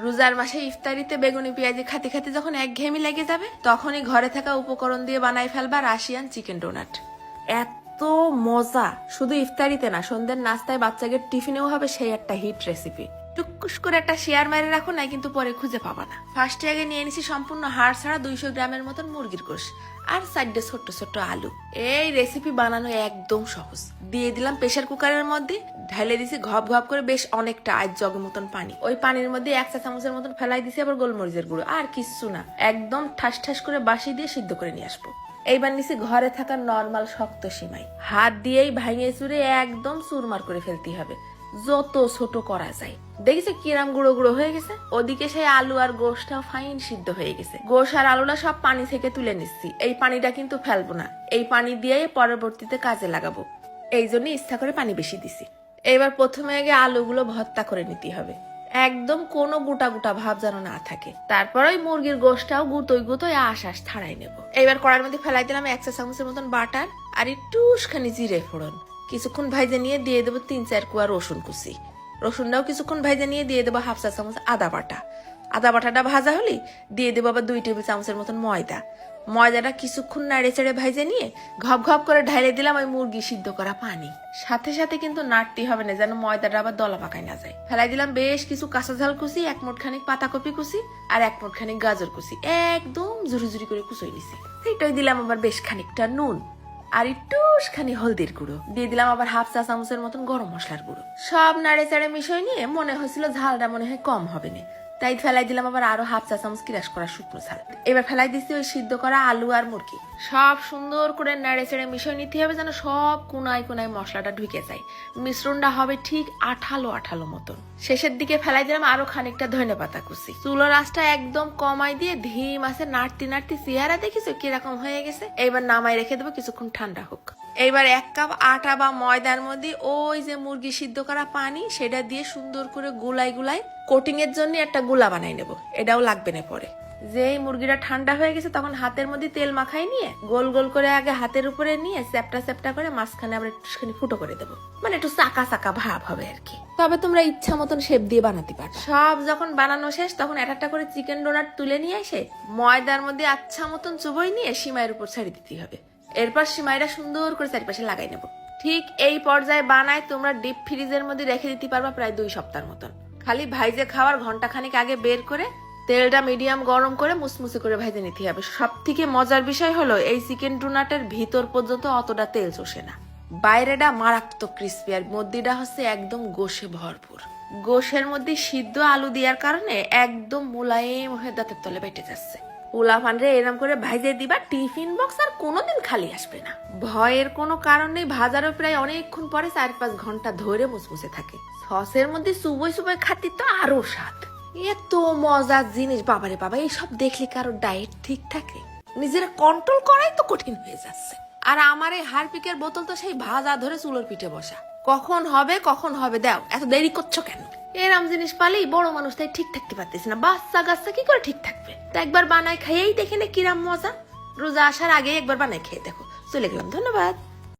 রোজার মাসে ইফতারিতে বেগুনি পেঁয়াজি খাতে খাতে যখন একঘেয়েমি লেগে যাবে তখনই ঘরে থাকা উপকরণ দিয়ে বানাই ফেলবা রাশিয়ান চিকেন ডোনাট। এত মজা, শুধু ইফতারিতে না, সন্ধ্যের নাস্তায় বাচ্চাকে টিফিনেও হবে সেই একটা হিট রেসিপি। টুকুস করে একটা শেয়ার মেরে রাখো, নাই কিন্তু পরে খুঁজে পাবা না। ফার্স্টে আগে নিয়ে নিছি সম্পূর্ণ হাড় ছাড়া 200 গ্রামের মতন মুরগির গোশ আর সাইডে ছোট্ট ছোট্ট আলু। এই রেসিপি বানানো একদম সহজ। দিয়ে দিলাম প্রেসার কুকারের মধ্যে, ঢেলে দিছি ঘপ ঘপ করে বেশ অনেকটা আজ জগের মতন পানি। ওই পানির মধ্যে 1 চা চামচের মতন ফেলাই দিছি আবার গোলমরিচের গুঁড়ো, আর কিচ্ছু না, একদম ঠাস ঠাস করে বাসি দিয়ে সিদ্ধ করে নিয়ে আসবো। এইবার নিছি ঘরে থাকা নরমাল শক্ত সিমাই, হাত দিয়েই ভাঙে চুরে একদম চুরমার করে ফেলতে হবে, যত ছোট করা যায়। দেখেছো কিরাম গুঁড়ো গুঁড়ো হয়ে গেছে। ওদিকে সেই আলু আর গোশটাও ফাইন সিদ্ধ হয়ে গেছে। গোশ আর আলুটা সব পানি থেকে তুলে নিচ্ছি, এই পানিটা কিন্তু ফেলবো না, এই পানি দিয়েই পরবর্তীতে কাজে লাগাবো, এই জন্য ইচ্ছা করে পানি বেশি দিছি। এবার প্রথমে আগে আলুগুলো ভর্তা করে নিতে হবে, একদম কোনো গোটা গোটা ভাব যেন না থাকে। তারপর ওই মুরগির গোশটাও গুতোই গুতোই আশ ছাড়াই নেব। এবার কড়াইয়ের মধ্যে ফেলাই দিলাম 1 চা চামচের মতন বাটার আর একটুখানি জিরে ফোড়ন। কিছুক্ষণ ভাইজে নিয়ে দিয়ে দেবো 3-4 কোয়া রসুন কুচি। রসুনটাও কিছুক্ষণ ভাইজে নিয়ে দিয়ে দেবো 1/2 চা চামচ আদা বাটা। আদা বাটাটা ভাজা হলে দিয়ে দেবো আবার 2 টেবিল চামচের মতন ময়দা। ময়দাটা কিছুক্ষণ নাড়ে চেড়ে ভাইজে নিয়ে ঘপ ঘপ করে ঢাইলে দিলাম ওই মুরগি সিদ্ধ করা পানি। সাথে সাথে কিন্তু নাড়তে হবে না, যেন ময়দাটা আবার দলা পাকায় না যায়। ফেলাই দিলাম বেশ কিছু কাঁচা ঝাল কুচি, 1 মুঠ খানিক পাতাকপি কুচি আর 1 মুঠ খানিক গাজর কুচি, একদম ঝুরি ঝুরি করে কুচোই নিছি। সেইটাই দিলাম আবার বেশ খানিকটা নুন আর একটুখানি হলদির গুঁড়ো। দিয়ে দিলাম আবার 1/2 চা চামচের মতন গরম মশলার গুঁড়ো। সব নাড়ে চাড়ে মিশিয়ে নিয়ে মনে হয়েছিল ঝালটা মনে হয় কম হবে না, তাই ফেলাই দিলাম আবার আরো 1/2 চা চামচ ক্রাশ করা শুকনো ঝাল। এবার ফেলাই দিচ্ছি ওই সিদ্ধ করা আলু আর মুরগি। সব সুন্দর করে নাড়ে চেড়ে মিশিয়ে নিতে হবে, যেন সব কোনায় কোনায় মশলাটা ঢুকে যায়। মিশ্রণটা হবে ঠিক আঠালো আঠালো মতন। শেষের দিকে ফেলাই দিলাম আরো খানিকটা ধনেপাতা কুচি। চুলোর আঁচটা একদম কমাই দিয়ে ধীম আছে নাড়তে নাড়তে চেহারা দেখিছো কিরকম হয়ে গেছে। এইবার নামাই রেখে দেবো কিছুক্ষণ ঠান্ডা হোক। এইবার 1 কাপ আটা বা ময়দার মধ্যে ওই যে মুরগি সিদ্ধ করা পানি সেটা দিয়ে সুন্দর করে গুলাই গুলাই কোটিং এর জন্য একটা গুলা বানাই নেব, এটাও লাগবে না পরে। যেই মুরগিটা ঠান্ডা হয়ে গেছে তখন হাতের মধ্যে তেল মাখাই নিয়ে গোল গোল করে আগে হাতের উপরে নিয়ে চ্যাপটা চ্যাপটা করে মাঝখানে আবার একটুখানি ফুটো করে দেবো, মানে একটু চাকা চাকা ভাব হবে আর কি। তবে তোমরা ইচ্ছা মতন শেপ দিয়ে বানাতে পারো। সব যখন বানানো শেষ তখন একটা করে চিকেন ডোনাট তুলে নিয়ে এসে ময়দার মধ্যে আচ্ছা মতন চুবই নিয়ে সিমাইয়ের উপর ছাড়ি দিতে হবে। এরপর সিমাইটা সুন্দর করে চারিপাশে লাগাই নেব। ঠিক এই পর্যায়ে বানায় তোমরা ডিপ ফ্রিজের মধ্যে রেখে দিতে পারবা প্রায় 2 সপ্তাহের মতন। খালি ভাইজে খাওয়ার ঘন্টা খানিক আগে বের করে তেলটা মিডিয়াম গরম করে মুসমুসে করে ভাইজে নিতে হবে। সব থেকে মজার বিষয় হলো এই চিকেন ডোনাটের ভিতর পর্যন্ত অতটা তেল চষে না, বাইরেটা মারাত্মক ক্রিস্পি আর মধ্যেটা হচ্ছে একদম গোশে ভরপুর। গোশের মধ্যে সিদ্ধ আলু দেওয়ার কারণে একদম মোলায়েম হয়ে দাঁতের তলে বেটে যাচ্ছে। পোলাপান রে এরম করে ভাইজে দিবা, টিফিন বক্স আর কোনোদিন খালি আসবে না। ভয়ের কোনো কারণ নেই, ভাজারও প্রায় অনেকক্ষণ পরে 4-5 ঘন্টা ধরে মুসমুসে থাকে। সসের মধ্যে সুবই সুবই খাতি তো আরো স্বাদ। এত মজার জিনিস বাবারে বাবা, এইসব দেখলে কারো ডায়েট ঠিক থাকে? নিজেরা কন্ট্রোল করাই তো কঠিন হয়ে যাচ্ছে। আর আমার এই হারপিকের বোতল তো সেই ভাজা ধরে চুলোর পিঠে বসা, কখন হবে দাও, এত দেরি করছো কেন? এরম জিনিস পালেই বড় মানুষ তাই ঠিক থাকতে পারতেছে না, বাচ্চা গাছটা কি করে ঠিক থাকবে? তা একবার বানাই খাইয়েই দেখে নে কিরাম মজা। রোজা আসার আগে একবার বানাই খেয়ে দেখো। চলে গেলাম, ধন্যবাদ।